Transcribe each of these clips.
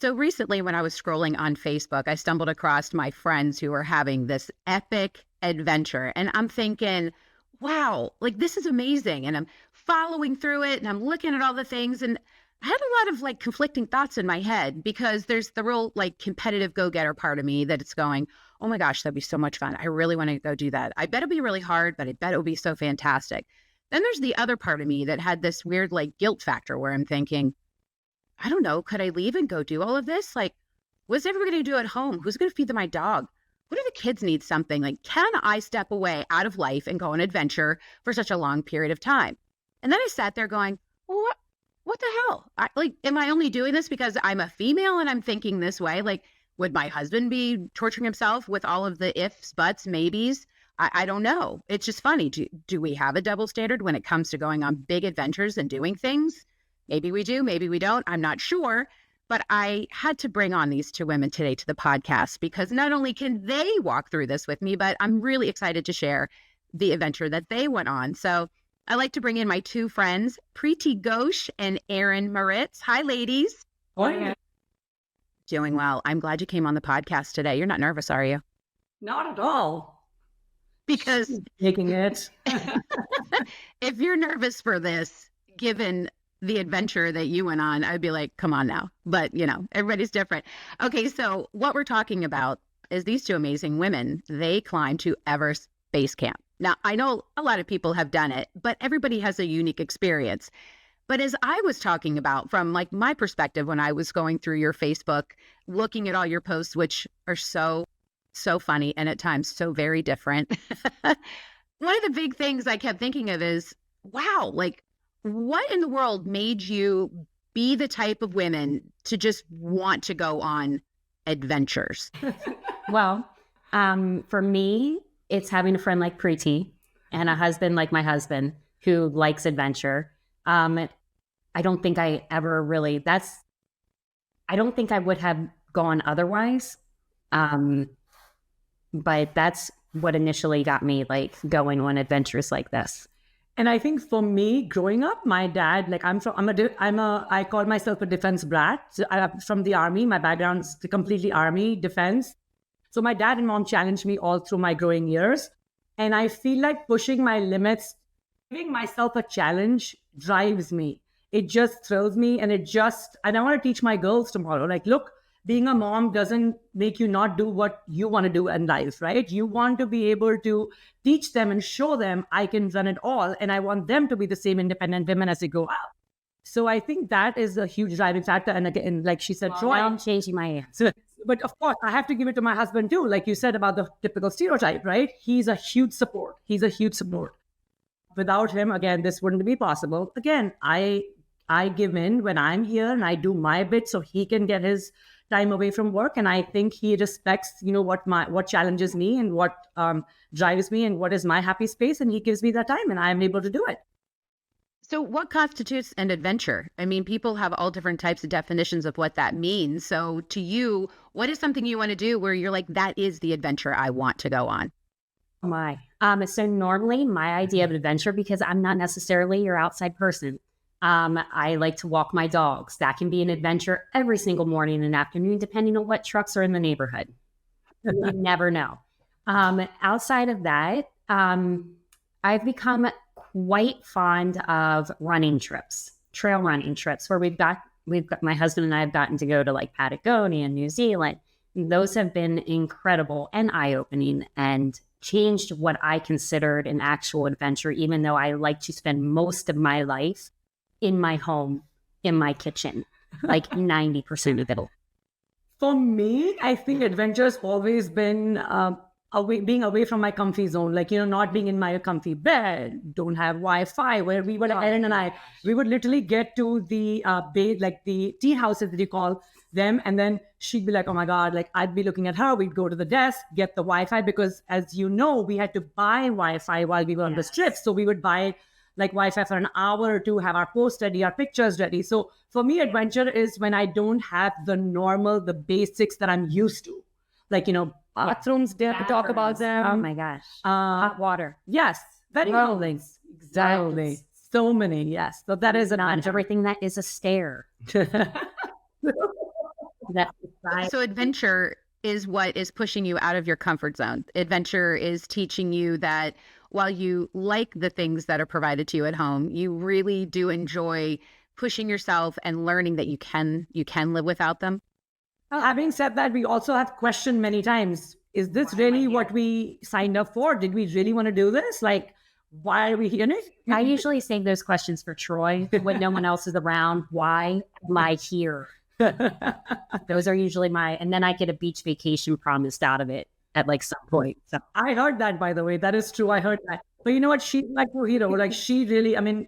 So recently when I was scrolling on Facebook, I stumbled across my friends who were having this epic adventure. And I'm thinking, wow, like this is amazing. And I'm following through it and I'm looking at all the things. And I had a lot of like conflicting thoughts in my head because there's the real like competitive go-getter part of me that it's going, oh my gosh, that'd be so much fun. I really want to go do that. I bet it'll be really hard, but I bet it'll be so fantastic. Then there's the other part of me that had this weird like guilt factor where I'm thinking, I don't know, could I leave and go do all of this? Like, what's everybody going to do at home? Who's going to feed my dog? What if the kids need something? Like, can I step away out of life and go on an adventure for such a long period of time? And then I sat there going, well, what the hell? Am I only doing this because I'm a female and I'm thinking this way? Like, would my husband be torturing himself with all of the ifs, buts, maybes? I don't know. It's just funny. Do we have a double standard when it comes to going on big adventures and doing things? Maybe we do, maybe we don't. I'm not sure. But I had to bring on these two women today to the podcast because not only can they walk through this with me, but I'm really excited to share the adventure that they went on. So I like to bring in my two friends, Preeti Ghosh and Erin Moritz. Hi, ladies. Hi. Doing well. I'm glad you came on the podcast today. You're not nervous, are you? Not at all. Because taking it. If you're nervous for this, given the adventure that you went on, I'd be like, come on now. But, everybody's different. Okay, so what we're talking about is these two amazing women. They climbed to Everest Base Camp. Now, I know a lot of people have done it, but everybody has a unique experience. But as I was talking about from like my perspective when I was going through your Facebook, looking at all your posts, which are so funny and at times so very different. One of the big things I kept thinking of is, wow, like what in the world made you be the type of women to just want to go on adventures? Well, for me, it's having a friend like Preeti and a husband like my husband who likes adventure. I don't think I ever really, I don't think I would have gone otherwise. But that's what initially got me like going on adventures like this. And I think for me, growing up, my dad, like I call myself a defense brat. I'm from the army. My background's completely army defense. So my dad and mom challenged me all through my growing years. And I feel like pushing my limits, giving myself a challenge drives me. It just thrills me. And I want to teach my girls tomorrow, like, look, being a mom doesn't make you not do what you want to do in life, right? You want to be able to teach them and show them I can run it all. And I want them to be the same independent women as they grow up. So I think that is a huge driving factor. And again, like she said, Troy, I'm changing my answer. But of course, I have to give it to my husband too. Like you said about the typical stereotype, right? He's a huge support. Without him, again, this wouldn't be possible. Again, I give in when I'm here and I do my bit so he can get his time away from work. And I think he respects, what challenges me and what drives me and what is my happy space. And he gives me that time and I'm able to do it. So what constitutes an adventure? I mean, people have all different types of definitions of what that means. So to you, what is something you want to do where you're like, that is the adventure I want to go on? So normally my idea of adventure, because I'm not necessarily your outside person, I like to walk my dogs. That can be an adventure every single morning and afternoon, depending on what trucks are in the neighborhood. You never know. Outside of that, I've become quite fond of running trips, trail running trips, where we've got my husband and I have gotten to go to like Patagonia and New Zealand. Those have been incredible and eye-opening and changed what I considered an actual adventure, even though I like to spend most of my life in my home, in my kitchen, like 90% of it. For me, I think adventure's always been being away from my comfy zone, like, not being in my comfy bed, don't have Wi-Fi, where we would, Erin and I, we would literally get to the like the tea houses that you call them. And then she'd be like, oh my God, like I'd be looking at her. We'd go to the desk, get the Wi-Fi, because as you know, we had to buy Wi-Fi while we were on the trip. So we would buy like Wi-Fi for an hour or two, have our post ready, our pictures ready. So for me, adventure is when I don't have the basics that I'm used to. Like, bathrooms, dare to talk about them. Oh my gosh. Hot water. Yes. Very cool things. Exactly. So many. Yes. So that is an adventure. Everything that is a stair. that So adventure is what is pushing you out of your comfort zone. Adventure is teaching you that while you like the things that are provided to you at home, you really do enjoy pushing yourself and learning that you can live without them. Having said that, we also have questioned many times, is this really what we signed up for? Did we really want to do this? Like, why are we here? I usually save those questions for Troy when no one else is around. Why am I here? Those are usually and then I get a beach vacation promised out of it at like some point. So I heard that, by the way. That is true. I heard that. But you know what? She's like a hero. Like, she really, I mean,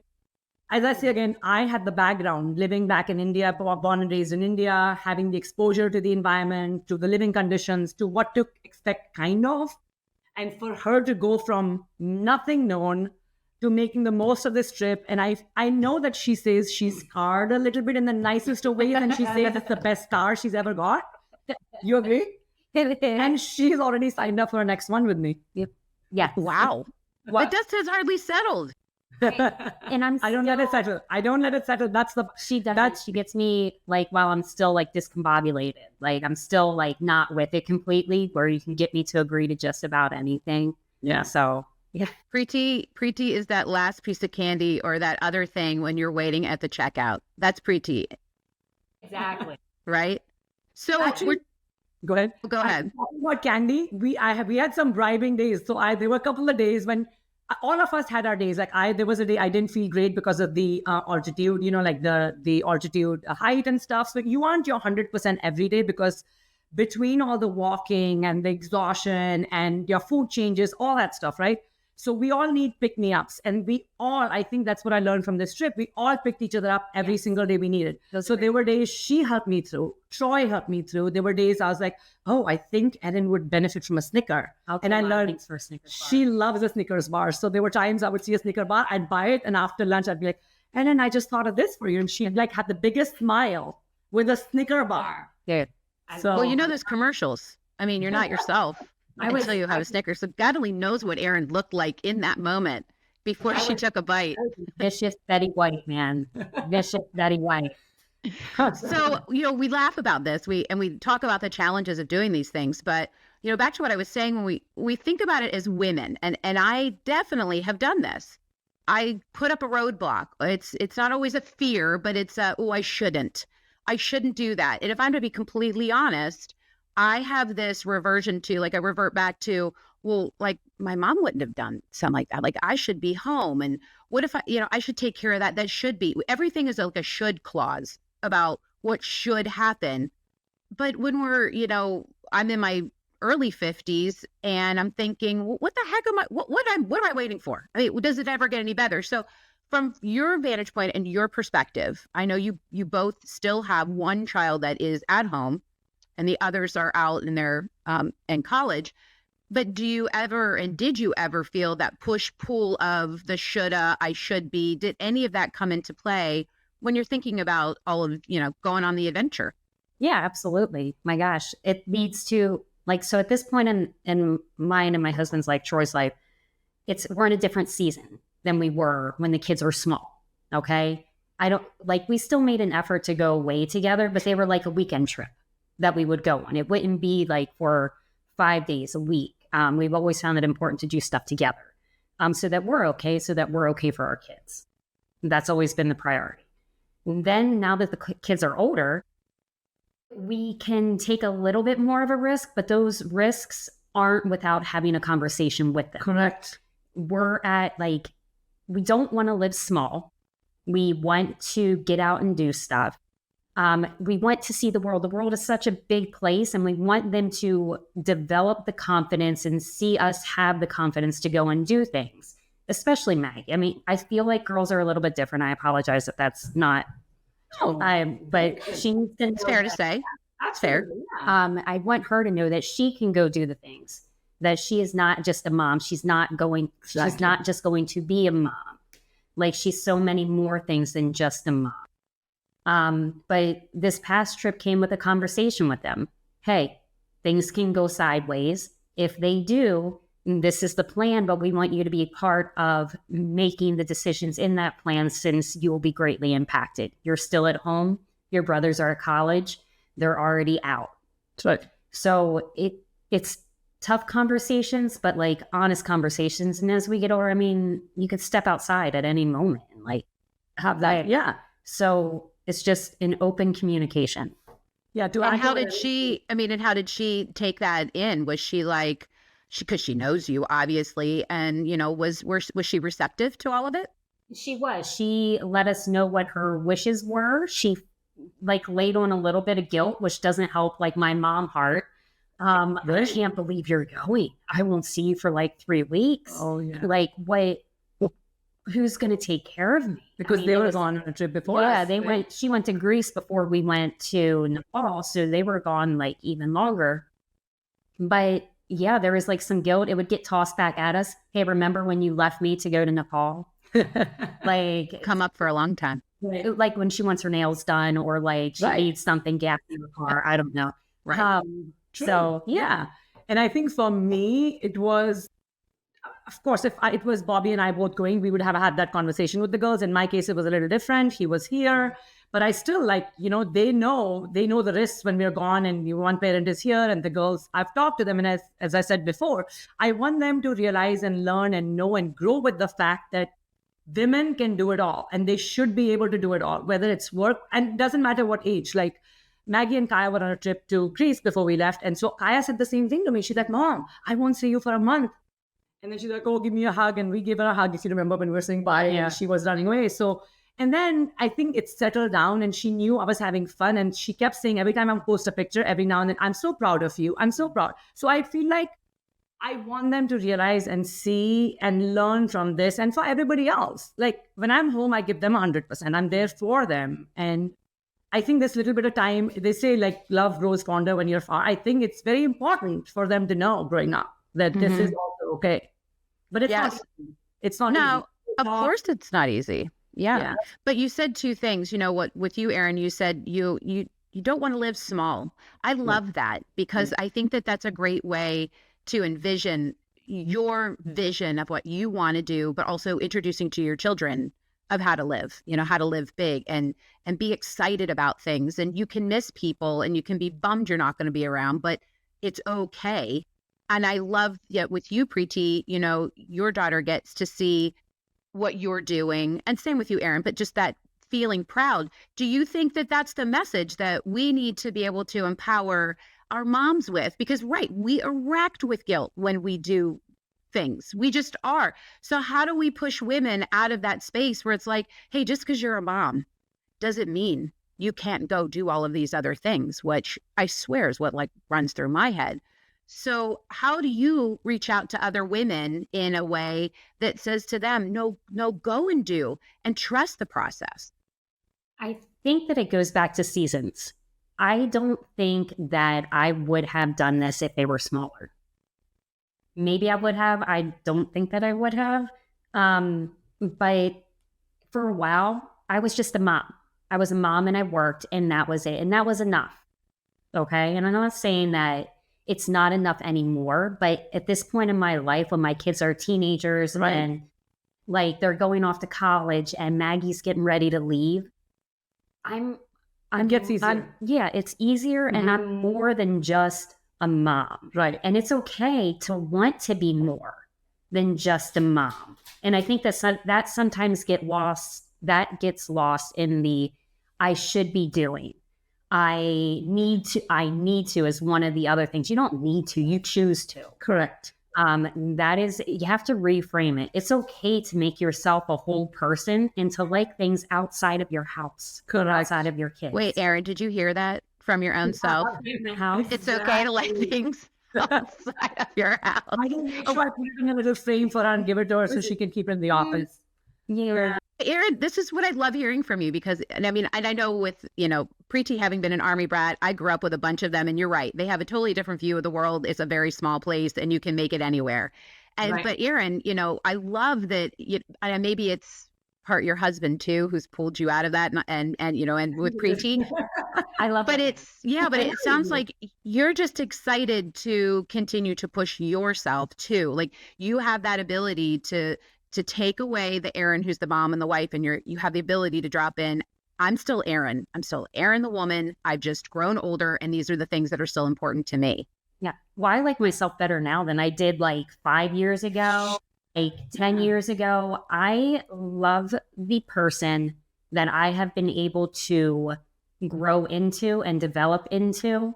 as I say again, I had the background living back in India, born and raised in India, having the exposure to the environment, to the living conditions, to what to expect, kind of. And for her to go from nothing known to making the most of this trip. And I know that she says she's scarred a little bit in the nicest of ways. And she says it's the best scar she's ever got. You agree? And she's already signed up for her next one with me. Yep. Yeah. Wow. That dust has hardly settled. And I don't let it settle. I don't let it settle. That's the she does. She gets me like while I'm still like discombobulated. Like I'm still like not with it completely. Where you can get me to agree to just about anything. Yeah. So yeah. Preeti is that last piece of candy or that other thing when you're waiting at the checkout. That's Preeti. Exactly. Right. So actually, go ahead. Go ahead. Talking about candy, we had some bribing days. So there were a couple of days when all of us had our days. Like there was a day I didn't feel great because of the altitude, like the altitude height and stuff. So you aren't your 100% every day because between all the walking and the exhaustion and your food changes, all that stuff, right? So we all need pick-me-ups. And I think that's what I learned from this trip. We all picked each other up every single day we needed. So there were days she helped me through. Troy helped me through. There were days I was like, oh, I think Erin would benefit from a Snicker. And I learned for a Snickers bar. She loves a Snickers bar. So there were times I would see a Snicker bar, I'd buy it. And after lunch, I'd be like, Erin, I just thought of this for you. And she had the biggest smile with a Snicker bar. Yeah. So, well, there's commercials. I mean, you're not yourself. I would tell you how to Snickers. So God only knows what Erin looked like in that moment before she took a bite. Vicious Betty White, man. Vicious Betty White. So, we laugh about this. We talk about the challenges of doing these things. But, back to what I was saying, when we think about it as women, and I definitely have done this. I put up a roadblock. It's not always a fear, but it's I shouldn't do that. And if I'm to be completely honest, I have this reversion to, I revert back to, well, my mom wouldn't have done something like that. I should be home. And what if I should take care of that? That should be. Everything is like a should clause about what should happen. But when we're, I'm in my early 50s and I'm thinking, well, what the heck what am I waiting for? I mean, does it ever get any better? So from your vantage point and your perspective, I know you both still have one child that is at home and the others are out in their in college. But did you ever feel that push-pull of the shoulda, I should be? Did any of that come into play when you're thinking about all of, going on the adventure? Yeah, absolutely. My gosh, it leads to so at this point in mine and my husband's life, Troy's life, we're in a different season than we were when the kids were small. Okay. We still made an effort to go away together, but they were like a weekend trip that we would go on. It wouldn't be for 5 days a week. We've always found it important to do stuff together so that we're okay for our kids. That's always been the priority. And then now that the kids are older, we can take a little bit more of a risk, but those risks aren't without having a conversation with them. Correct. We're at we don't want to live small. We want to get out and do stuff. We want to see the world. The world is such a big place, and we want them to develop the confidence and see us have the confidence to go and do things, especially Maggie. I mean, I feel like girls are a little bit different. I apologize if that's not, but she needs to know. It's fair to say. That's fair. I want her to know that she can go do the things, that she is not just a mom. She's not just going to be a mom. She's so many more things than just a mom. But this past trip came with a conversation with them. Hey, things can go sideways. If they do, this is the plan, but we want you to be a part of making the decisions in that plan since you will be greatly impacted. You're still at home. Your brothers are at college. they're already out. That's right. So it's tough conversations, but like honest conversations. And as we get older, I mean, you could step outside at any moment and like have that. Yeah. So it's just an open communication. Yeah. And how did she, and how did she take that in? Was she like, because she knows you obviously, and was she receptive to all of it? She was. She let us know what her wishes were. She like laid on a little bit of guilt, which doesn't help like my mom heart. I can't believe you're going. I won't see you for like 3 weeks. Oh yeah. Like what? Who's going to take care of me? Because they were on a trip before. Yeah, us, they went. She went to Greece before we went to Nepal, so they were gone like even longer. But yeah, there was like some guilt. It would get tossed back at us. Hey, remember when you left me to go to Nepal? Like come up for a long time. Like when she wants her nails done, or like she needs something gapped in her car. I don't know. Right. So yeah. And I think for me, it was, of course, if it was Bobby and I both going, we would have had that conversation with the girls. In my case, it was a little different. He was here, but I still they know the risks when we're gone, and one parent is here and the girls, I've talked to them. And as I said before, I want them to realize and learn and know and grow with the fact that women can do it all, and they should be able to do it all, whether it's work, and it doesn't matter what age. Like Maggie and Kaya were on a trip to Greece before we left. And so Kaya said the same thing to me. She's like, Mom, I won't see you for a month. And then she's like, oh, give me a hug. And we gave her a hug, if you remember, when we were saying bye, and she was running away. So, and then I think it settled down, and she knew I was having fun. And she kept saying, every time I post a picture, every now and then, I'm so proud of you. I'm so proud. So I feel like I want them to realize and see and learn from this, and for everybody else. Like when I'm home, I give them 100%. I'm there for them. And I think this little bit of time, they say like love grows fonder when you're far. I think it's very important for them to know growing up that this is also okay. But it's not. It's not. No, easy. Of course it's not easy. Yeah. But you said two things. What with you, Erin? You said you don't want to live small. I love that, because I think that that's a great way to envision your vision of what you want to do, but also introducing to your children of how to live, how to live big and be excited about things. And you can miss people and you can be bummed you're not going to be around, but it's okay. And I love that with you, Preeti, your daughter gets to see what you're doing, and same with you, Erin, but just that feeling proud. Do you think that that's the message that we need to be able to empower our moms with? Because we are racked with guilt when we do things. We just are. So how do we push women out of that space where it's like, hey, just because you're a mom doesn't mean you can't go do all of these other things, which I swear is what like runs through my head. So how do you reach out to other women in a way that says to them, no, go and do, and trust the process? I think that it goes back to seasons. I don't think that I would have done this if they were smaller. Maybe I would have. I don't think that I would have. But for a while, I was just a mom. I was a mom and I worked, and that was it. And that was enough. Okay. And I'm not saying that it's not enough anymore, but at this point in my life, when my kids are teenagers and like they're going off to college and Maggie's getting ready to leave, gets easier. It's easier, and I'm more than just a mom. Right. And it's okay to want to be more than just a mom. And I think that sometimes gets lost in the I should be doing. I need to is one of the other things. You don't need to, you choose to. Correct. That is, you have to reframe it. It's okay to make yourself a whole person and to like things outside of your house. Correct. Outside of your kids. Wait, Erin, did you hear that from your own self? It's okay to like things outside of your house. I can make sure I put it in a little frame for her and give it to her so she can keep it in the office. Yeah. Erin, this is what I love hearing from you, because, and I know with, Preeti having been an Army brat, I grew up with a bunch of them, and you're right. They have a totally different view of the world. It's a very small place and you can make it anywhere. And, but Erin, I love that, and maybe it's part your husband too, who's pulled you out of that and with Preeti. I love but it sounds like you're just excited to continue to push yourself too. Like you have that ability to take away the Erin who's the mom and the wife, and you have the ability to drop in I'm still Erin. I'm still Erin, the woman. I've just grown older, and these are the things that are still important to me. Yeah. Well, I like myself better now than I did like 5 years ago, 10 years ago. I love the person that I have been able to grow into and develop into.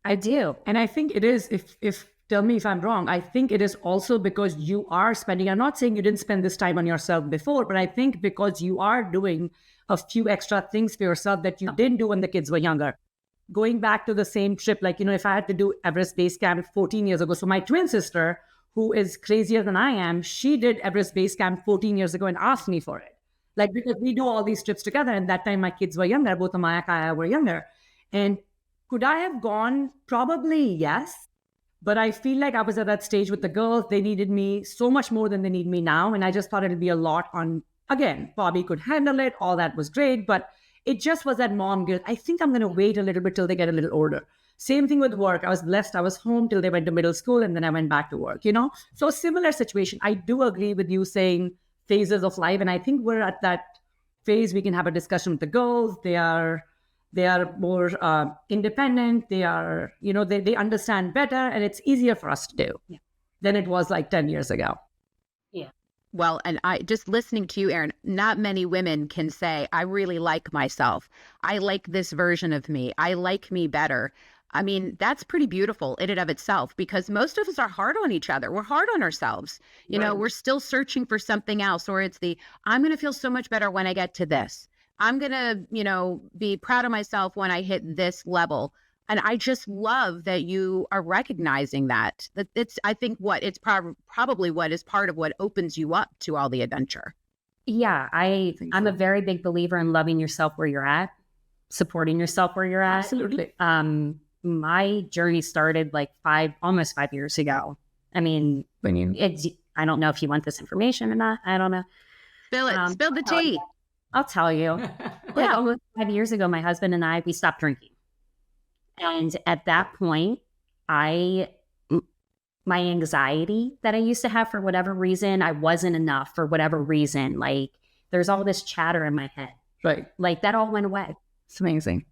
I do. And I think it is, if tell me if I'm wrong, I think it is also because you are spending, I'm not saying you didn't spend this time on yourself before, but I think because you are doing a few extra things for yourself that you didn't do when the kids were younger. Going back to the same trip, like, if I had to do Everest Base Camp 14 years ago. So my twin sister, who is crazier than I am, she did Everest Base Camp 14 years ago and asked me for it. Like, because we do all these trips together. And that time my kids were younger. Both Amaya and Kaya were younger. And could I have gone? Probably yes. But I feel like I was at that stage with the girls. They needed me so much more than they need me now. And I just thought it'd be a lot on, again, Bobby could handle it. All that was great. But it just was that mom guilt. I think I'm going to wait a little bit till they get a little older. Same thing with work. I was blessed. I was home till they went to middle school and then I went back to work, So similar situation. I do agree with you saying phases of life. And I think we're at that phase. We can have a discussion with the girls. They are more independent. They are, they understand better and it's easier for us to do than it was like 10 years ago. Yeah. Well, and I just listening to you, Erin, not many women can say, I really like myself. I like this version of me. I like me better. I mean, that's pretty beautiful in and of itself, because most of us are hard on each other. We're hard on ourselves. We're still searching for something else, or it's I'm going to feel so much better when I get to this. I'm going to, be proud of myself when I hit this level. And I just love that you are recognizing that it's, I think it's probably what is part of what opens you up to all the adventure. Yeah. I'm a very big believer in loving yourself where you're at, supporting yourself where you're at. Absolutely. My journey started like almost 5 years ago. I mean, I don't know if you want this information or not. I don't know. Spill it. Spill the tea. I'll tell you. Like almost 5 years ago, my husband and I, we stopped drinking. And at that point, my anxiety that I used to have for whatever reason, I wasn't enough for whatever reason. Like there's all this chatter in my head. Right. Like that all went away. It's amazing.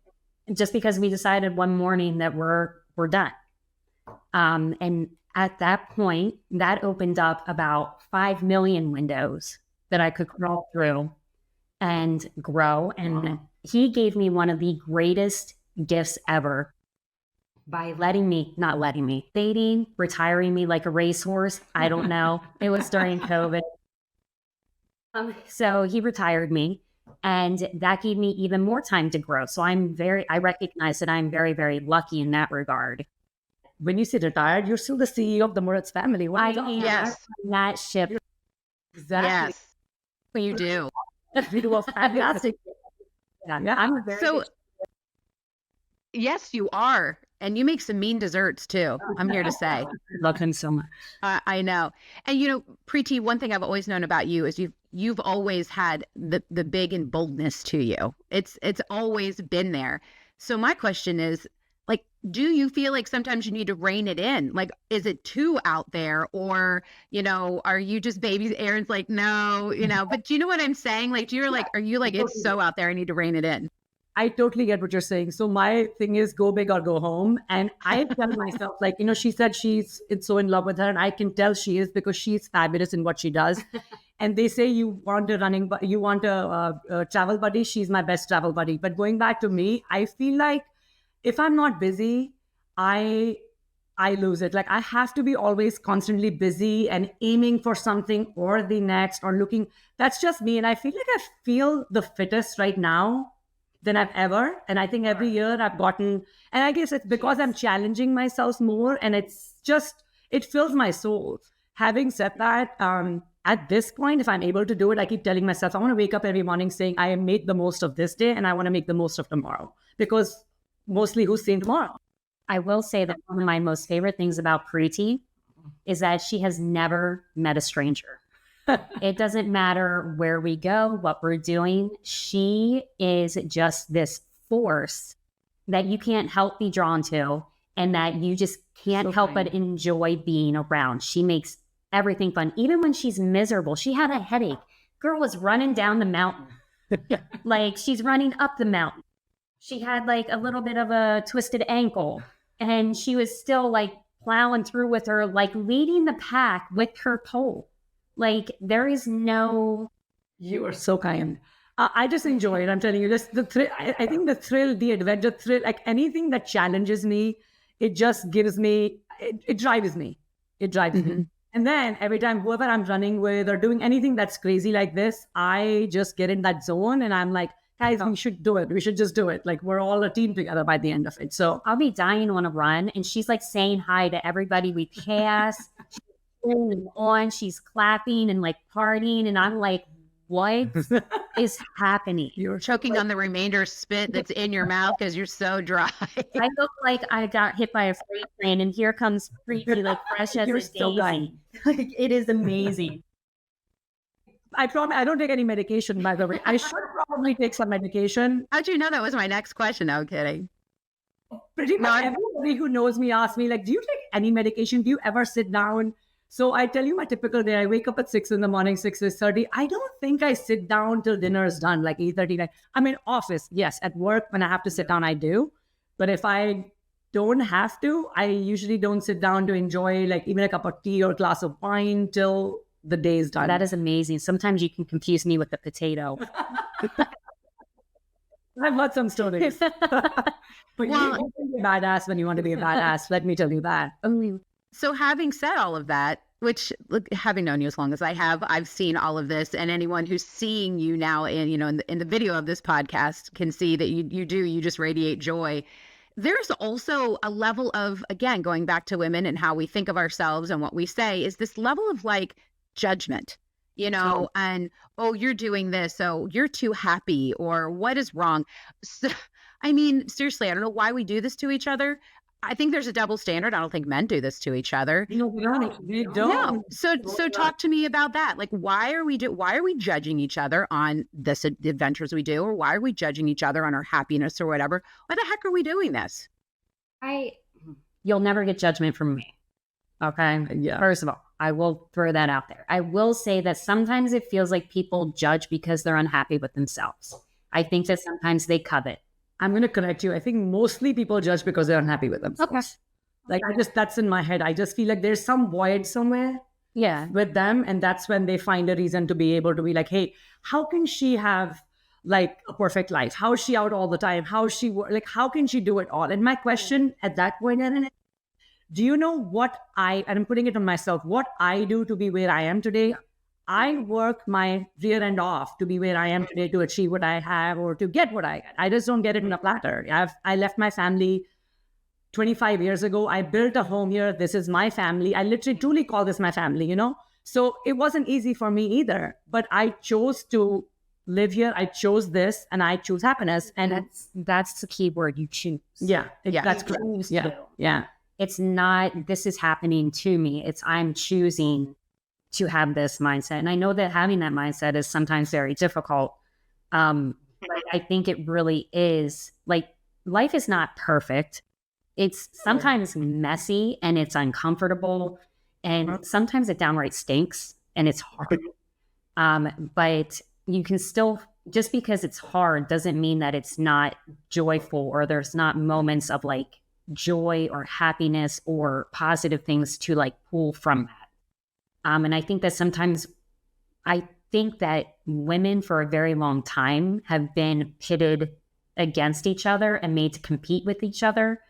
Just because we decided one morning that we're done. And at that point, that opened up about 5 million windows that I could crawl through and grow. And he gave me one of the greatest gifts ever by dating, retiring me like a racehorse. I don't know. It was during COVID. So he retired me. And that gave me even more time to grow. So I recognize that I'm very, very lucky in that regard. When you say retired, you're still the CEO of the Moritz family. I am Yes. on that ship. Exactly. Yes. You do. We do a fantastic. Yeah. I'm a very Yes, you are. And you make some mean desserts too. I'm here to say. love him so much. I know. And Preeti, one thing I've always known about you is you've always had the big and boldness to you. It's always been there. So my question is, like, do you feel like sometimes you need to rein it in? Like, is it too out there, or are you just babies? Erin's like, no, But do you know what I'm saying? Like, are you like it's so out there, I need to rein it in? I totally get what you're saying. So my thing is go big or go home. And I tell myself, like, she said it's so in love with her. And I can tell she is, because she's fabulous in what she does. And they say you want a travel buddy. She's my best travel buddy. But going back to me, I feel like if I'm not busy, I lose it. Like I have to be always constantly busy and aiming for something or the next or looking. That's just me. And I feel like I feel the fittest right now than I've ever. And I think every year I've gotten, and I guess it's because I'm challenging myself more, and it fills my soul. Having said that, at this point, if I'm able to do it, I keep telling myself, I want to wake up every morning saying, I made the most of this day and I want to make the most of tomorrow, because mostly who's seeing tomorrow? I will say that one of my most favorite things about Preeti is that she has never met a stranger. It doesn't matter where we go, what we're doing. She is just this force that you can't help be drawn to, and that you just can't help but enjoy being around. She makes everything fun. Even when she's miserable, she had a headache. Girl was running down the mountain. Like she's running up the mountain. She had like a little bit of a twisted ankle and she was still like plowing through with her, like leading the pack with her pole. Like there is no. You are so kind. I just enjoy it. I'm telling you, just the thrill. I think the thrill, the adventure thrill, like anything that challenges me, it just gives me, it drives me. It drives me. And then every time whoever I'm running with or doing anything that's crazy like this, I just get in that zone and I'm like, guys, we should do it. We should just do it. Like we're all a team together by the end of it. So I'll be dying on a run and she's like saying hi to everybody we pass. She's cheering on, she's clapping and like partying. And I'm like, what is happening? You're choking on the remainder spit that's in your mouth because you're so dry. I look like I got hit by a freight train and here comes Preeti like fresh as a daisy. Like it is amazing. I promise I don't take any medication, by the way. I should probably take some medication. How'd you know that was my next question? No kidding. Pretty much everybody who knows me asks me, like, do you take any medication? Do you ever sit down? So I tell you my typical day. I wake up at 6 in the morning, 6:30. I don't think I sit down till dinner is done, like 8:30. I'm in office. Yes, at work, when I have to sit down, I do. But if I don't have to, I usually don't sit down to enjoy like even a cup of tea or a glass of wine till the day is done. That is amazing. Sometimes you can confuse me with the potato. I've heard some stories. But Well, you can be a badass when you want to be a badass. Let me tell you that. so having said all of that, which look, having known you as long as I have, I've seen all of this, and anyone who's seeing you now in the video of this podcast can see that you just radiate joy. There's also a level of, again, going back to women and how we think of ourselves and what we say, is this level of like judgment, and, oh, you're doing this, so you're too happy, or what is wrong? So, I mean, seriously, I don't know why we do this to each other. I think there's a double standard. I don't think men do this to each other. We don't. No. So talk to me about that. Like, why are we judging each other on this adventures we do, or why are we judging each other on our happiness or whatever? Why the heck are we doing this? You'll never get judgment from me. Okay. Yeah. First of all, I will throw that out there. I will say that sometimes it feels like people judge because they're unhappy with themselves. I think that sometimes they covet. I'm going to correct you. I think mostly people judge because they're unhappy with themselves. Okay. Like that's in my head. I just feel like there's some void somewhere Yeah. with them. And that's when they find a reason to be able to be like, hey, how can she have like a perfect life? How is she out all the time? How can she do it all? And my question at that point, Erin, do you know and I'm putting it on myself, what I do to be where I am today? I work my rear end off to be where I am today, to achieve what I have or to get what I get. I just don't get it in a platter. I left my family 25 years ago. I built a home here. This is my family. I literally truly call this my family, So it wasn't easy for me either, but I chose to live here. I chose this and I choose happiness. And That's the key word. You choose. that's correct. Choose Yeah. to. Yeah. It's not, this is happening to me. It's I'm choosing to have this mindset. And I know that having that mindset is sometimes very difficult. But I think it really is. Like, life is not perfect. It's sometimes messy and it's uncomfortable. And sometimes it downright stinks and it's hard. But you can still, just because it's hard doesn't mean that it's not joyful or there's not moments of like joy or happiness or positive things to like pull from that. And I think that sometimes, women for a very long time have been pitted against each other and made to compete with each other.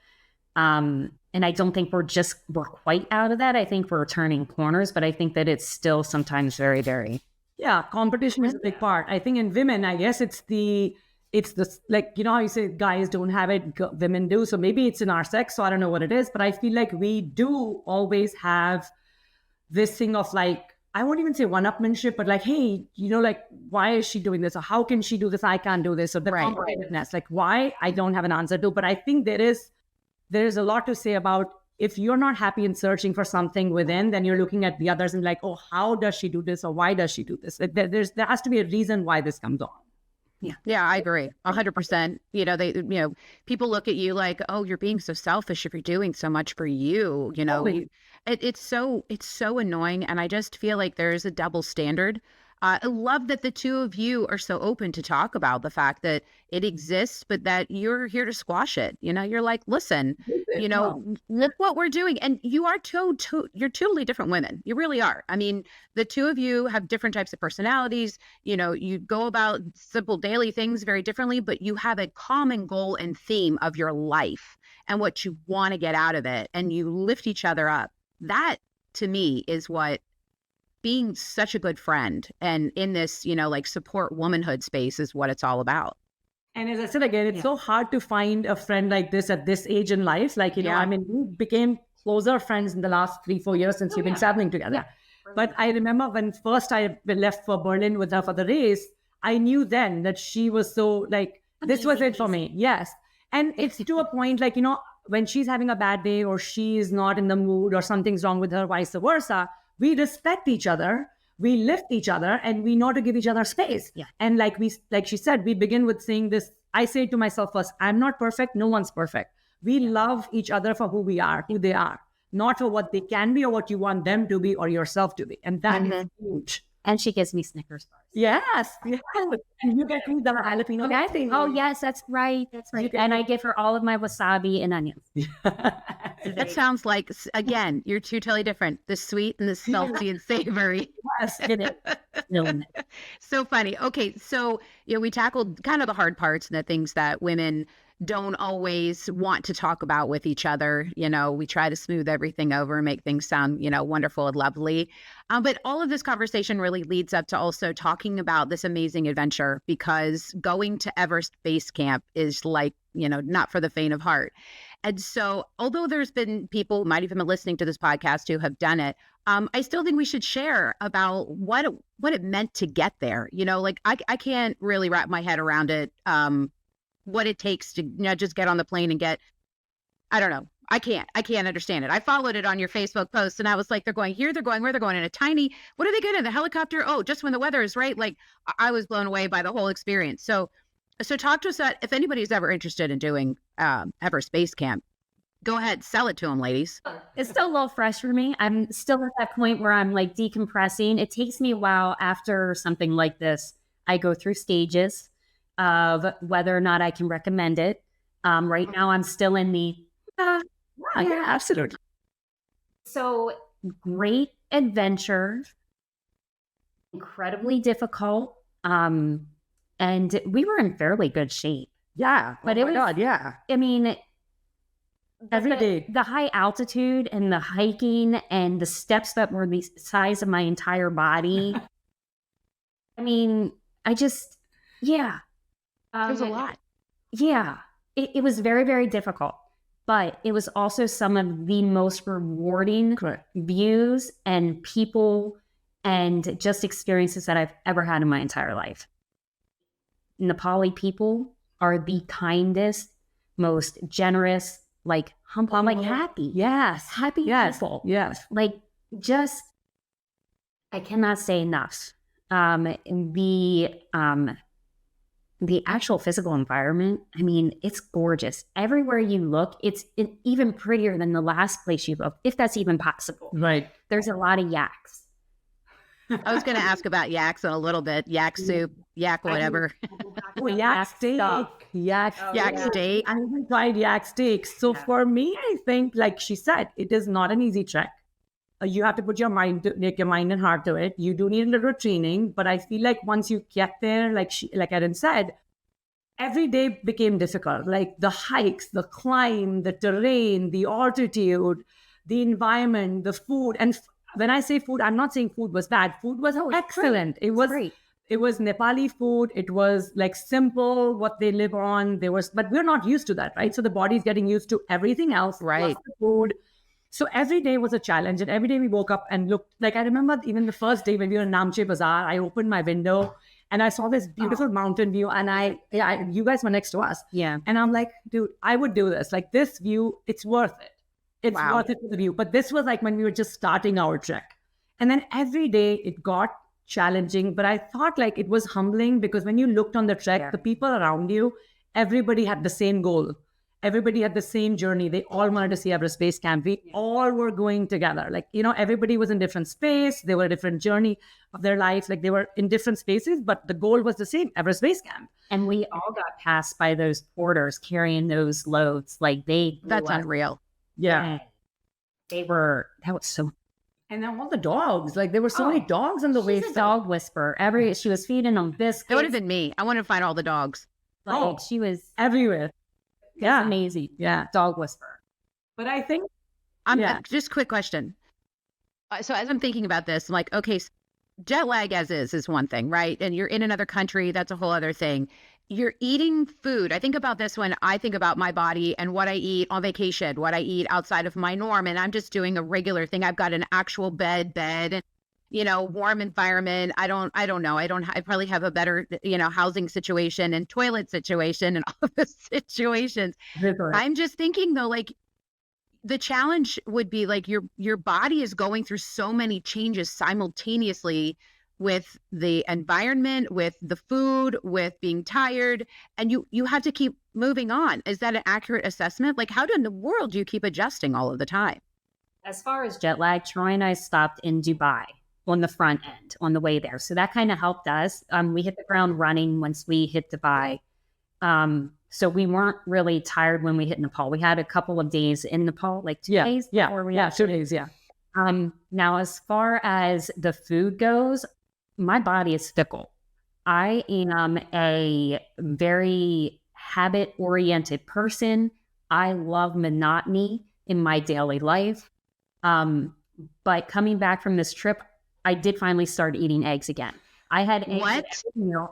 And I don't think we're quite out of that. I think we're turning corners, but I think that it's still sometimes very, very. Yeah, competition is a big part. I think in women, I guess it's like, how you say guys don't have it, women do. So maybe it's in our sex. So I don't know what it is, but I feel like we do always have this thing of like, I won't even say one-upmanship, but like, hey, like, why is she doing this? Or how can she do this? I can't do this. Or the competitiveness, like why I don't have an answer to. But I think there is a lot to say about if you're not happy and searching for something within, then you're looking at the others and like, oh, how does she do this? Or why does she do this? Like, there has to be a reason why this comes on. Yeah, I agree 100%. People look at you like, oh, you're being so selfish if you're doing so much for you, It's so annoying. And I just feel like there's a double standard. I love that the two of you are so open to talk about the fact that it exists, but that you're here to squash it. You're like, listen, look what we're doing. And you are you're totally different women. You really are. I mean, the two of you have different types of personalities. You go about simple daily things very differently, but you have a common goal and theme of your life and what you want to get out of it. And you lift each other up. That to me is what being such a good friend and in this, like support womanhood space is what it's all about. And as I said again, it's so hard to find a friend like this at this age in life. Like, I mean, we became closer friends in the last 3-4 years since we've been traveling together. Yeah. But I remember when first I left for Berlin with her for the race, I knew then that she was so like, this was it for me. Yes. And it's to a point like, when she's having a bad day or she is not in the mood or something's wrong with her, vice versa, we respect each other, we lift each other, and we know to give each other space. Yeah. And like she said, we begin with saying this. I say to myself first, I'm not perfect. No one's perfect. We love each other for who we are, who they are, not for what they can be or what you want them to be or yourself to be. And that is huge. And she gives me Snickers bars. Yes. And you get me the jalapeno. Okay. Oh, yes, that's right. That's right. And I give her all of my wasabi and onions. That sounds like, again, you're two totally different. The sweet and the salty and savory. Yes. So funny. Okay. So, we tackled kind of the hard parts and the things that women don't always want to talk about with each other. We try to smooth everything over and make things sound, wonderful and lovely. But all of this conversation really leads up to also talking about this amazing adventure, because going to Everest Base Camp is like, not for the faint of heart. And so although there's been people who might even be listening to this podcast who have done it, I still think we should share about what it meant to get there. Like I can't really wrap my head around it. What it takes to just get on the plane and I don't know. I can't understand it. I followed it on your Facebook post and I was like, they're going here, they're going where, they're going in a tiny, what are they getting in the helicopter? Oh, just when the weather is right. Like I was blown away by the whole experience. So talk to us if anybody's ever interested in doing Everest Base Camp, go ahead, sell it to them, ladies. It's still a little fresh for me. I'm still at that point where I'm like decompressing. It takes me a while after something like this. I go through stages of whether or not I can recommend it. Right now, I'm still in the yeah, absolutely. So great adventure, incredibly difficult, and we were in fairly good shape. Yeah, but yeah. I mean, every day, the high altitude and the hiking and the steps that were the size of my entire body. I mean, There's a lot. Yeah, it was very, very difficult, but it was also some of the most rewarding views and people and just experiences that I've ever had in my entire life. Nepali people are the kindest, most generous, like humble, like happy. Yes. Happy people. Yes. Like just, I cannot say enough. The actual physical environment, I mean, it's gorgeous. Everywhere you look, it's even prettier than the last place you looked, if that's even possible. Right. There's a lot of yaks. I was going to ask about yaks in a little bit. Yak soup, yak whatever. Yak steak. Yak steak. I haven't tried yak steak. So for me, I think, like she said, it is not an easy trek. You have to put your mind and heart to it. You do need a little training, but I feel like once you get there, like Erin said, every day became difficult. Like the hikes, the climb, the terrain, the altitude, the environment, the food. And when I say food, I'm not saying food was bad. Food was excellent. It was great. It was Nepali food. It was like simple, what they live on. But we're not used to that, right? So the body's getting used to everything else. Right. The food. So every day was a challenge, and every day we woke up and looked. Like I remember even the first day when we were in Namche Bazaar, I opened my window and I saw this beautiful mountain view, and you guys were next to us. Yeah. And I'm like, dude, I would do this. Like this view, it's worth it. It's worth it for the view. But this was like when we were just starting our trek. And then every day it got challenging, but I thought like it was humbling because when you looked on the trek, the people around you, everybody had the same goal. everybody had the same journey. They all wanted to see Everest Base Camp. We all were going together. Like, everybody was in different space. They were a different journey of their life. Like, they were in different spaces, but the goal was the same, Everest Base Camp. And we all got passed by those porters carrying those loads. Like That's unreal. Yeah. That was so. And then all the dogs, like there were so many dogs on the way. She's a dog whisperer. She was feeding them biscuits. It would have been me. I want to find all the dogs. Like, she was everywhere. Yeah. Amazing. Yeah. Dog whisperer. But I think, just quick question. So as I'm thinking about this, I'm like, okay, jet lag as is one thing, right? And you're in another country. That's a whole other thing. You're eating food. I think about this when I think about my body and what I eat on vacation, what I eat outside of my norm. And I'm just doing a regular thing. I've got an actual bed, and, warm environment. I don't know. I probably have a better, housing situation and toilet situation and all the situations. I'm just thinking though, like the challenge would be like your body is going through so many changes simultaneously with the environment, with the food, with being tired, and you have to keep moving on. Is that an accurate assessment? Like, how in the world do you keep adjusting all of the time? As far as jet lag, Troy and I stopped in Dubai on the front end on the way there. So that kind of helped us. We hit the ground running once we hit Dubai. So we weren't really tired when we hit Nepal. We had a couple of days in Nepal, like 2 days. Yeah, 2 days, yeah. Now, as far as the food goes, my body is fickle. I am a very habit-oriented person. I love monotony in my daily life. But coming back from this trip, I did finally start eating eggs again. I had eggs. What?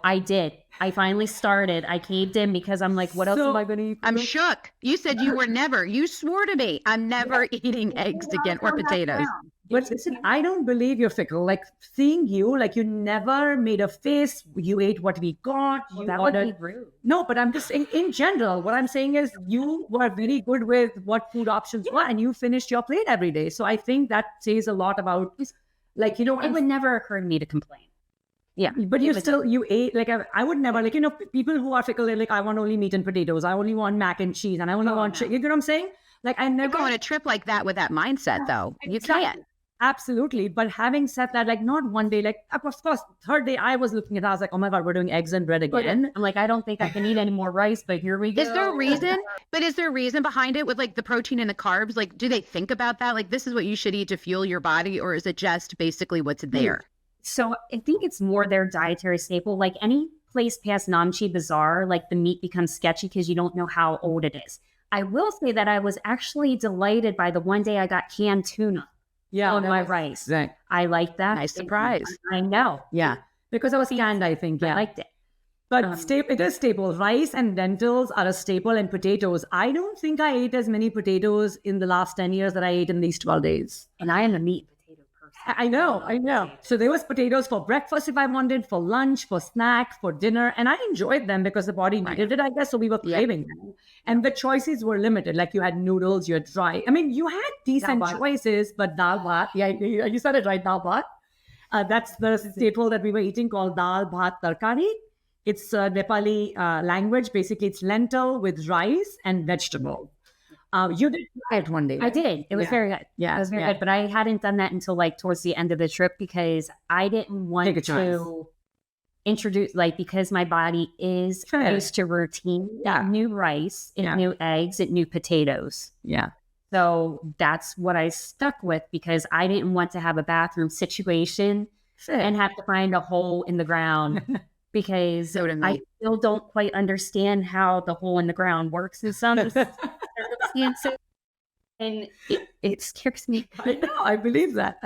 I did. I finally started. I caved in because I'm like, what else am I going to eat? I'm shook. You said you swore to me, I'm never eating eggs again or potatoes. But listen, I don't believe you're fickle. Like seeing you, like you never made a face. You ate what we got. You that ordered. Would be rude. No, but I'm just saying in general, what I'm saying is you were very good with what food options were and you finished your plate every day. So I think that says a lot about like, it would never occur to me to complain. Yeah. But you ate, like, I would never, like, people who are fickle, they're like, I want only meat and potatoes. I only want mac and cheese and I only want chicken. You know what I'm saying? Like, I never. You go on a trip like that with that mindset, though. You can't. Absolutely. But having said that, like, not one day, like, of course, third day I was looking at it, I was like, oh my God, we're doing eggs and bread again. I'm like, I don't think I can eat any more rice, but here we go. Is there a reason? But is there a reason behind it with like the protein and the carbs? Like, do they think about that? Like, this is what you should eat to fuel your body, or is it just basically what's there? So I think it's more their dietary staple. Like any place past Namche Bazaar, like the meat becomes sketchy because you don't know how old it is. I will say that I was actually delighted by the one day I got canned tuna on my rice. Right. I like that. Nice surprise. I know. Yeah. Because I was canned, I think. Yeah. I liked it. But it is staple. Rice and lentils are a staple, and potatoes. I don't think I ate as many potatoes in the last 10 years that I ate in these 12 days. And I am a meat potato person. I know. So there was potatoes for breakfast if I wanted, for lunch, for snack, for dinner. And I enjoyed them because the body needed it, I guess. So we were craving them. And the choices were limited. Like you had noodles, you had dry. I mean, you had decent choices, but dal bhat. Yeah, you said it right, dal bhat. That's the staple that we were eating called dal bhat tarkari. It's Nepali language. Basically, it's lentil with rice and vegetable. You did try it one day. Right? I did. It was very good. Yeah. It was very good. But I hadn't done that until like towards the end of the trip because I didn't want to introduce, like, because my body is used to routine. It knew rice, it knew eggs, it knew potatoes. Yeah. So that's what I stuck with because I didn't want to have a bathroom situation and have to find a hole in the ground. Because I still don't quite understand how the hole in the ground works in some circumstances. And it scares me. I know, I believe that.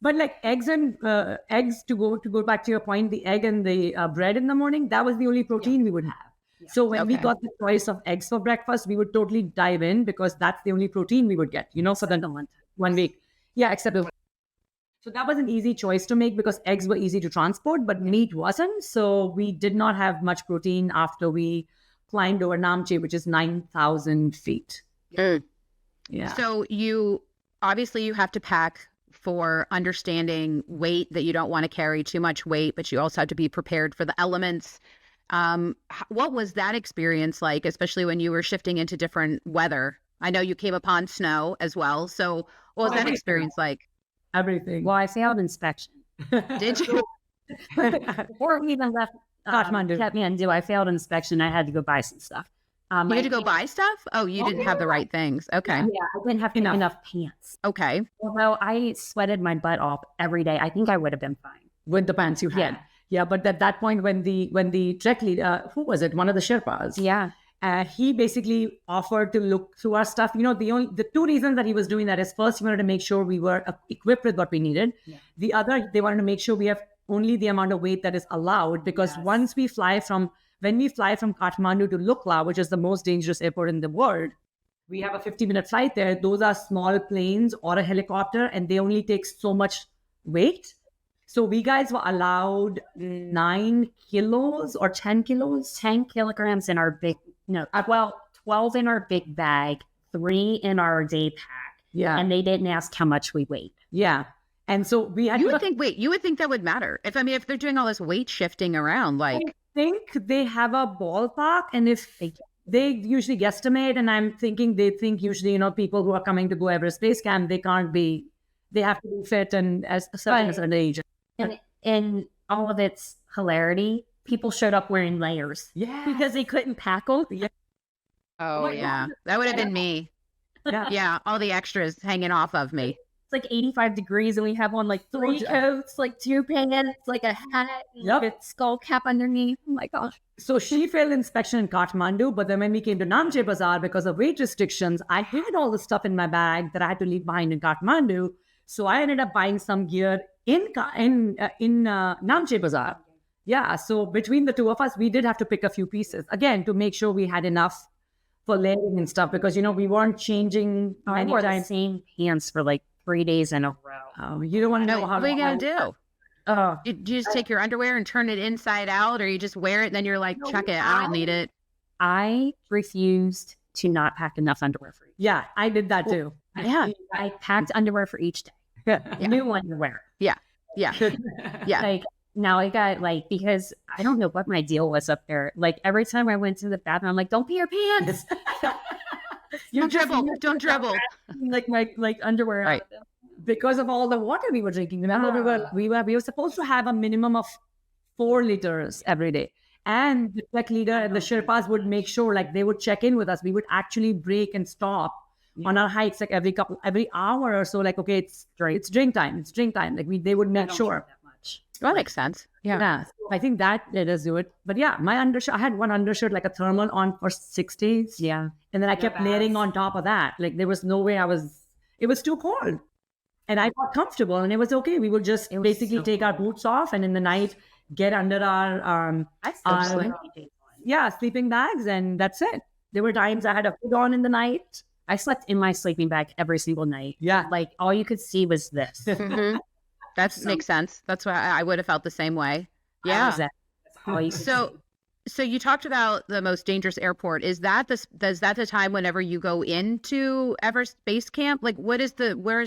But like eggs to go back to your point, the egg and the bread in the morning, that was the only protein we would have. Yeah. So when we got the choice of eggs for breakfast, we would totally dive in because that's the only protein we would get, for the 1 week. Yeah, except so that was an easy choice to make because eggs were easy to transport, but meat wasn't. So we did not have much protein after we climbed over Namche, which is 9,000 feet. Mm. Yeah. So you have to pack for understanding weight, that you don't want to carry too much weight, but you also have to be prepared for the elements. What was that experience like, especially when you were shifting into different weather? I know you came upon snow as well. So what was that experience like? Everything. Well, I failed inspection. Did you? Before we even left Kathmandu, I failed inspection. I had to go buy some stuff. You had to go buy stuff? Oh, you didn't have the right things. Okay. Yeah, I didn't have enough pants. Okay. Although I sweated my butt off every day, I think I would have been fine. With the pants you had. Yeah, but at that point when the trek leader, who was it? One of the Sherpas. Yeah. He basically offered to look through our stuff. The two reasons that he was doing that is, first, he wanted to make sure we were equipped with what we needed. Yeah. The other, they wanted to make sure we have only the amount of weight that is allowed, because when we fly from Kathmandu to Lukla, which is the most dangerous airport in the world, we have a 50-minute flight there. Those are small planes or a helicopter, and they only take so much weight. So we guys were allowed 9 kilos or 10 kilos? 10 kilograms in our big, 12 in our big bag, 3 in our day pack. Yeah. And they didn't ask how much we weighed. Yeah. And so we had you would think that would matter. If they're doing all this weight shifting around, like. I think they have a ballpark, and if they usually guesstimate, and I'm thinking they think usually, people who are coming to Go Everest Base Camp, they have to be fit and as a certain age. And in all of its hilarity, people showed up wearing layers. Yeah. Because they couldn't pack them. Yeah. Oh, yeah. That would have been me. Yeah. All the extras hanging off of me. It's like 85 degrees, and we have on like 3 coats, like 2 pants, like a hat, with skull cap underneath. Oh my gosh. So she failed inspection in Kathmandu, but then when we came to Namche Bazaar, because of weight restrictions, I had all the stuff in my bag that I had to leave behind in Kathmandu. So I ended up buying some gear in Namche Bazaar. Yeah, so between the two of us, we did have to pick a few pieces, again, to make sure we had enough for layering and stuff, because, we weren't changing many times. I wore the same pants for like 3 days in a row. Oh, you don't want to know how. What are you going to do? Oh, you just take your underwear and turn it inside out, or you just wear it and then you're like, chuck it, I don't need it. I refused to not pack enough underwear for each day. Yeah, I did that too. Yeah, I packed underwear for each day. New underwear. Yeah. Like, now I got because I don't know what my deal was up there. Like, every time I went to the bathroom, I'm like, don't pee your pants. Don't dribble. Like my underwear. Right. Because of all the water we were drinking. Remember, we were supposed to have a minimum of 4 liters every day. And the trek leader and the Sherpas would make sure, they would check in with us. We would actually break and stop on our hikes, every hour or so. Okay, it's drink time. It's drink time. They would make sure. That much. That makes sense. Yeah. So I think that let us do it. But yeah, my undershirt, I had one undershirt, a thermal on for 6 days. Yeah. And then I kept layering on top of that. There was no way it was too cold. And I got comfortable, and it was okay. We would just basically take our boots off, and in the night, get under our sleeping bags, and that's it. There were times I had a hood on in the night. I slept in my sleeping bag every single night. Yeah. All you could see was this. Mm-hmm. That makes sense. That's why I would have felt the same way. Yeah. That's all you could see. So you talked about the most dangerous airport. Is that the time whenever you go into Everest Base Camp? Where is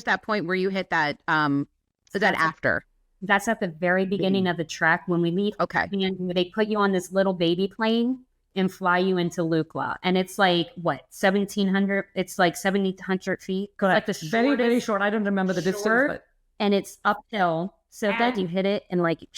that point where you hit that? Is that after? That's at the very beginning of the trek when we leave. Okay. And they put you on this little baby plane and fly you into Lukla. And it's 1,700, it's 1,700 feet. Correct. It's very, very short. I don't remember the distance. And it's uphill. So that you hit it and right.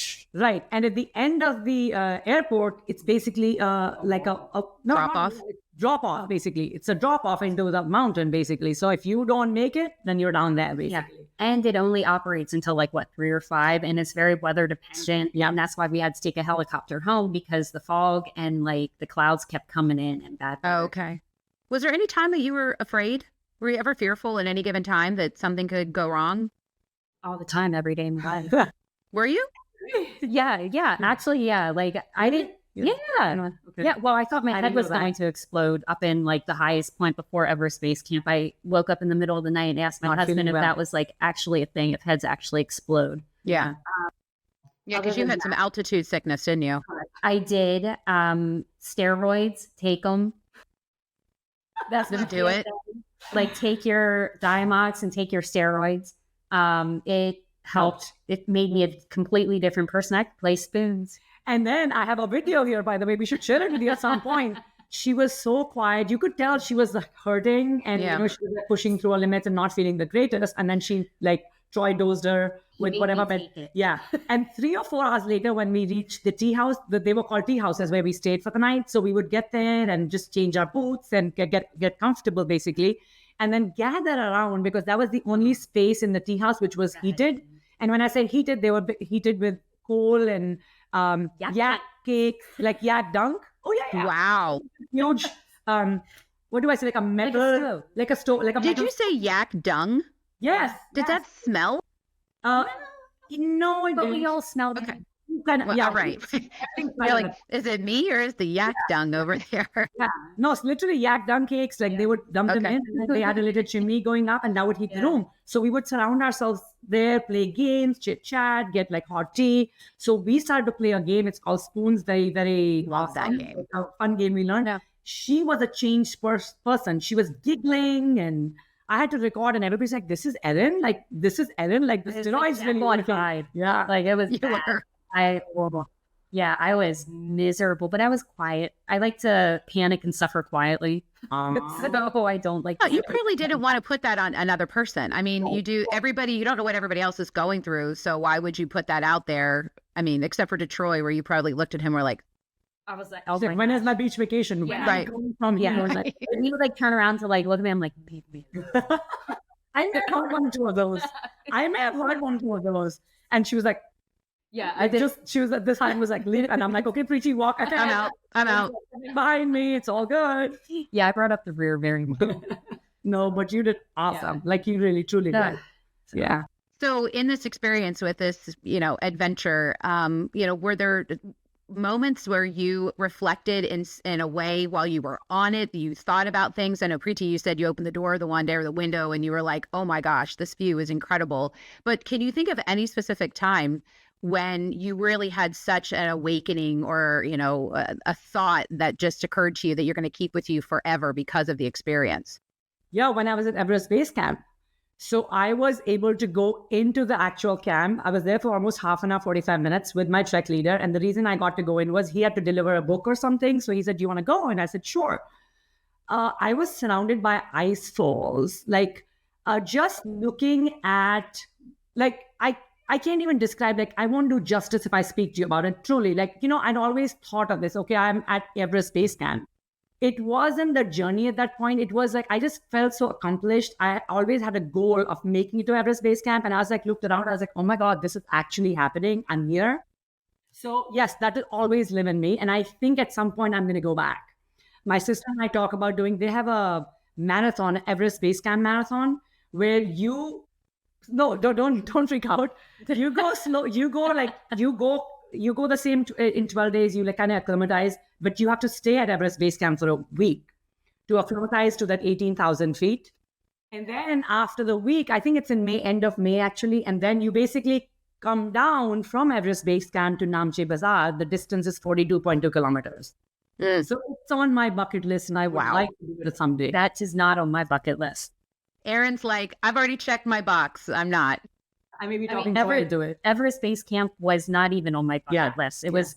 And at the end of the airport, it's basically drop off. Basically, it's a drop off into the mountain. Basically, so if you don't make it, then you're down there. Basically, yeah. And it only operates until 3 or 5, and it's very weather dependent. Yeah, and that's why we had to take a helicopter home, because the fog and the clouds kept coming in and bad weather. Oh, okay. Was there any time that you were afraid? Were you ever fearful at any given time that something could go wrong? All the time, every day in my life. Were you? Yeah. Actually, yeah. I didn't. Yeah. Okay. Yeah. Well, I thought my head was going to explode up in the highest point before Everest Base Camp. I woke up in the middle of the night and asked my husband if that was actually a thing, if heads actually explode. Yeah. Yeah, because you had some altitude sickness, didn't you? I did. Steroids, take them. That's going to do it. Take your Diamox and take your steroids. It helped. It made me a completely different person. I could play spoons. And then I have a video here, by the way. We should share it with you at some point. She was so quiet. You could tell she was like hurting and Yeah. she was like, pushing through her limits and not feeling the greatest. And then she like Troy dosed her with made whatever. me take it. Yeah. And 3 or 4 hours later, when we reached the tea house, they were called tea houses where we stayed for the night. So we would get there and just change our boots and get comfortable basically. And then gather around because that was the only space in the tea house which was heated. And when I say heated, they were heated with coal and yak cake, like yak dunk. Oh yeah. Wow. Huge. What do I say? Like a metal, like a stove, like a. Did metal... you say yak dung? Yes. Did that smell? No, it But we didn't. all smelled Okay. Kind of, Well, yeah, right. You're You're like, is it me or is the yak dung over there? Yeah. No, it's literally yak dung cakes. Like they would dump them Okay. in, and then they had a little chimney going up, and that would heat the room. So we would surround ourselves there, play games, chit chat, get like hot tea. So we started to play a game. It's called Spoons. Very, very Love that fun. game. It's a fun game we learned. Yeah. She was a changed person. She was giggling, and I had to record, and everybody's like, "This is Erin. Like this is Erin. Like the steroids really qualified. Yeah. Like it was You were. I was miserable, but I was quiet. I like to panic and suffer quietly. So I don't like No, you probably didn't want to put that on another person. I mean, you do everybody, you don't know what everybody else is going through. So why would you put that out there? I mean, except for Detroit, where you probably looked at him and were like, I was like, She's like, when is my beach vacation? When Yeah. am I Right. going from here? Yeah. I was like, and he would like turn around to like look at me. I'm like, baby. I may have heard one or two of those. I may have heard one or two of those. And she was like, Yeah, she was at this time was like, leave. And I'm like, okay, Preeti, walk ahead. I'm out. I'm out. Behind me. It's all good. Yeah, I brought up the rear very much. No, but you did awesome. Like you really, truly No. did. Yeah. So in this experience with this, adventure, were there moments where you reflected in a way while you were on it, you thought about things? I know, Preeti, you said you opened the door the one day or the window and you were like, oh my gosh, this view is incredible. But can you think of any specific time when you really had such an awakening or, a thought that just occurred to you that you're going to keep with you forever because of the experience? Yeah, when I was at Everest Base Camp. So I was able to go into the actual camp. I was there for almost half an hour, 45 minutes with my trek leader. And the reason I got to go in was he had to deliver a book or something. So he said, do you want to go? And I said, sure. I was surrounded by ice falls, like just looking at, like, I can't even describe, like, I won't do justice if I speak to you about it. Truly, like, I'd always thought of this. Okay, I'm at Everest Base Camp. It wasn't the journey at that point. It was like, I just felt so accomplished. I always had a goal of making it to Everest Base Camp. And I was like, looked around, I was like, oh my God, this is actually happening. I'm here. So yes, that will always live in me. And I think at some point I'm going to go back. My sister and I talk about they have a marathon, Everest Base Camp marathon, where don't freak out. You go slow, you go the same in 12 days, you like kind of acclimatize, but you have to stay at Everest Base Camp for a week to acclimatize to that 18,000 feet. And then after the week, I think it's in May, end of May actually, and then you basically come down from Everest Base Camp to Namche Bazaar. The distance is 42.2 kilometers. So it's on my bucket list and I would like to do it someday. That is not on my bucket list. Erin's like, I've already checked my box. I'm not. I may be talking mean, to do it. Everest Base Camp was not even on my bucket list. It was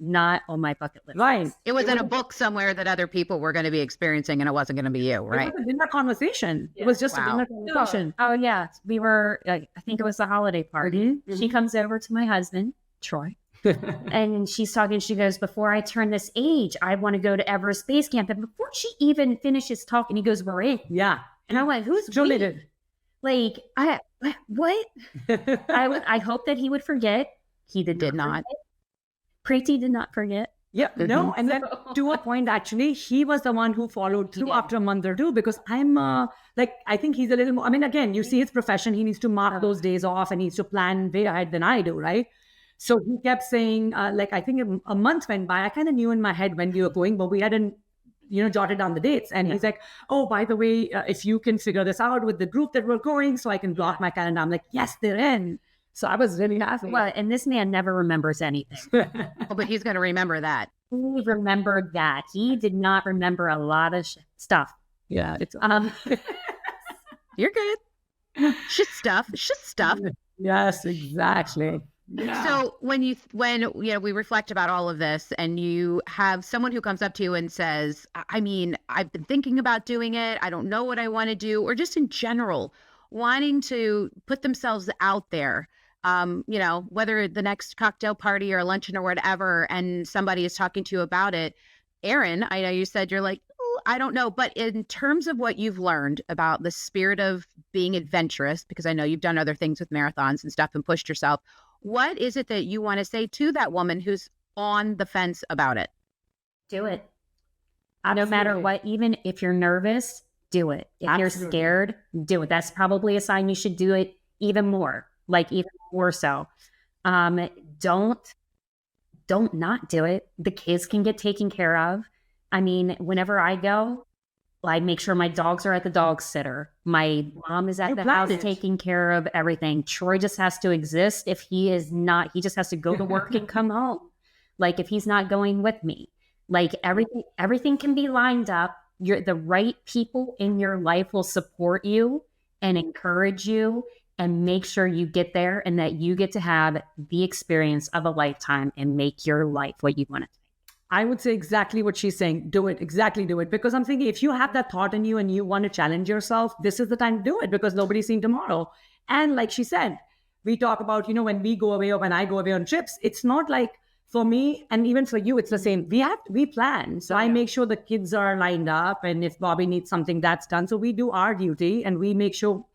not on my bucket list. Right. It was in a book somewhere that other people were going to be experiencing and it wasn't going to be you, right? It was a dinner conversation. It was just a dinner conversation. Oh yeah, we were. I think it was the holiday party. Mhm. She comes over to my husband, Troy, and she's talking. She goes, "Before I turn this age, I want to go to Everest Base Camp." And before she even finishes talking, he goes, "We're in." Yeah. And I'm like, "Who's Julie we?" did. Like, what? I hope that he would forget. He did not. Preeti did not forget. Yeah, no. And then to a point, actually, he was the one who followed through after a month or two because I'm I think he's a little more, I mean, again, you see his profession, he needs to mark those days off and he needs to plan way ahead than I do, right? So he kept saying, I think a month went by. I kind of knew in my head when we were going, but we hadn't, jotted down the dates. And he's like, oh, by the way, if you can figure this out with the group that we're going so I can block my calendar. I'm like, yes, they're in. So I was really happy. Well, and this man never remembers anything. Oh, but he's going to remember that. He remembered that. He did not remember a lot of stuff. Yeah. It's, You're good. Shit stuff. Yes, exactly. So when we reflect about all of this and you have someone who comes up to you and says, I mean, I've been thinking about doing it. I don't know what I want to do, or just in general, wanting to put themselves out there, whether the next cocktail party or luncheon or whatever, and somebody is talking to you about it. Erin, I know you said you're like, "Oh, I don't know." But in terms of what you've learned about the spirit of being adventurous, because I know you've done other things with marathons and stuff and pushed yourself, what is it that you want to say to that woman who's on the fence about it? Do it. Absolutely. No matter what, even if you're nervous, do it. If you're scared, do it. That's probably a sign you should do it even more, like even more so. Don't not do it. The kids can get taken care of. I mean, whenever I go, I make sure my dogs are at the dog sitter. My mom is at the house taking care of everything. Troy just has to exist. If he is not, he just has to go to work and come home. Like if he's not going with me, like everything can be lined up. The right people in your life will support you and encourage you and make sure you get there and that you get to have the experience of a lifetime and make your life what you want it to be. I would say exactly what she's saying. Do it. Exactly do it. Because I'm thinking if you have that thought in you and you want to challenge yourself, this is the time to do it because nobody's seen tomorrow. And like she said, we talk about, when we go away or when I go away on trips, it's not like for me and even for you, it's the same. We plan. So I make sure the kids are lined up and if Bobby needs something, that's done. So we do our duty and we make sure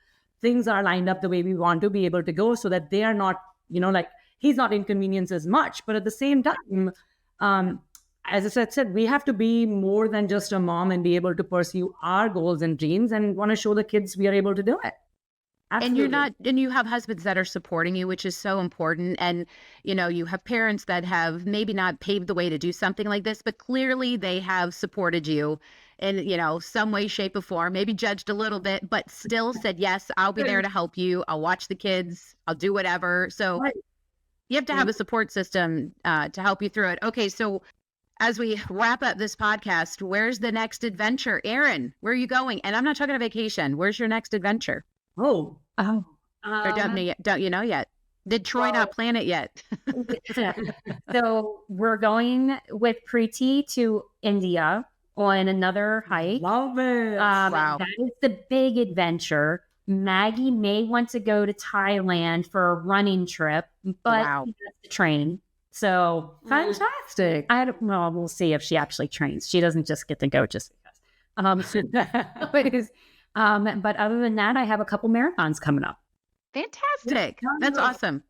things are lined up the way we want to be able to go so that they are not, he's not inconvenienced as much. But at the same time, as I said, we have to be more than just a mom and be able to pursue our goals and dreams and want to show the kids we are able to do it. Absolutely. And you have husbands that are supporting you, which is so important. And, you have parents that have maybe not paved the way to do something like this, but clearly they have supported you in, some way, shape or form, maybe judged a little bit, but still said, yes, I'll be there to help you. I'll watch the kids. I'll do whatever. So you have to have a support system to help you through it. Okay. So as we wrap up this podcast, where's the next adventure? Erin, where are you going? And I'm not talking a vacation. Where's your next adventure? Oh. Or don't you know yet? Did Troy not plan it yet? So we're going with Preeti to India on another hike. Love it. Wow. That is the big adventure. Maggie may want to go to Thailand for a running trip, but she has to train. So fantastic. We'll see if she actually trains. She doesn't just get to go just because. But other than that, I have a couple marathons coming up. Fantastic. That's awesome.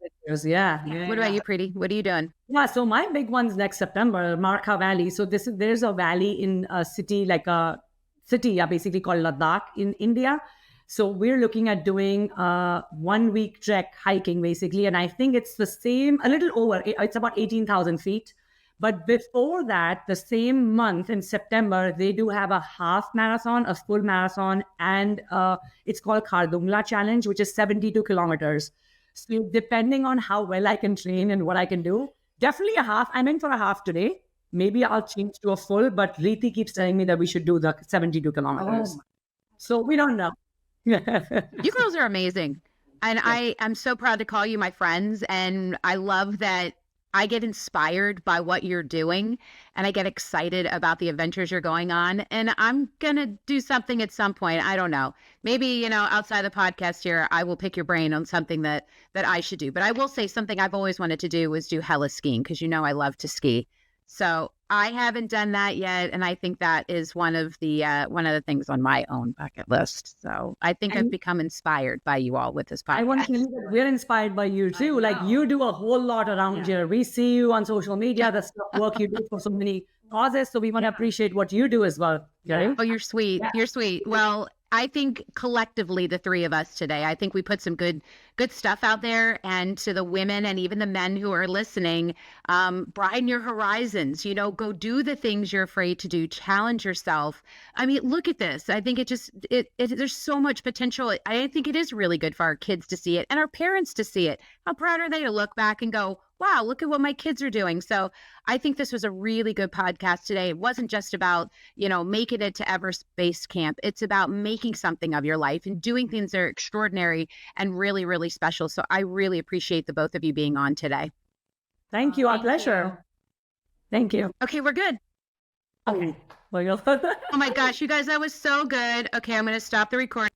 Yeah. What about you, Preeti? What are you doing? Yeah, so my big one's next September, Marka Valley. So there's a valley in a city, basically called Ladakh in India. So we're looking at doing a 1 week trek hiking basically. And I think it's the same, a little over, it's about 18,000 feet. But before that, the same month in September, they do have a half marathon, a full marathon, and it's called Khardungla Challenge, which is 72 kilometers. So depending on how well I can train and what I can do, definitely a half. I'm in for a half today. Maybe I'll change to a full, but Preeti keeps telling me that we should do the 72 kilometers. So we don't know. You girls are amazing. And I am so proud to call you my friends. And I love that I get inspired by what you're doing and I get excited about the adventures you're going on. And I'm going to do something at some point. I don't know. Maybe, outside the podcast here, I will pick your brain on something that I should do. But I will say something I've always wanted to do was do heli skiing because I love to ski. So I haven't done that yet. And I think that is one of the things on my own bucket list. So I think I've become inspired by you all with this podcast. I want to tell you that we're inspired by you too. Like you do a whole lot around here. We see you on social media, the work you do for so many causes. So we want to appreciate what you do as well. Right? Oh, you're sweet. Yeah. You're sweet. Well, I think collectively, the three of us today, I think we put some good stuff out there. And to the women and even the men who are listening, broaden your horizons, go do the things you're afraid to do, challenge yourself. I mean, look at this. I think there's so much potential. I think it is really good for our kids to see it and our parents to see it. How proud are they to look back and go, wow, look at what my kids are doing. So I think this was a really good podcast today. It wasn't just about, making it to Everest Base Camp. It's about making something of your life and doing things that are extraordinary and really, really really special. So I really appreciate the both of you being on today. Thank you. Our pleasure. Thank you. Okay, we're good. Okay. Well, Oh my gosh, you guys, that was so good. Okay, I'm going to stop the recording.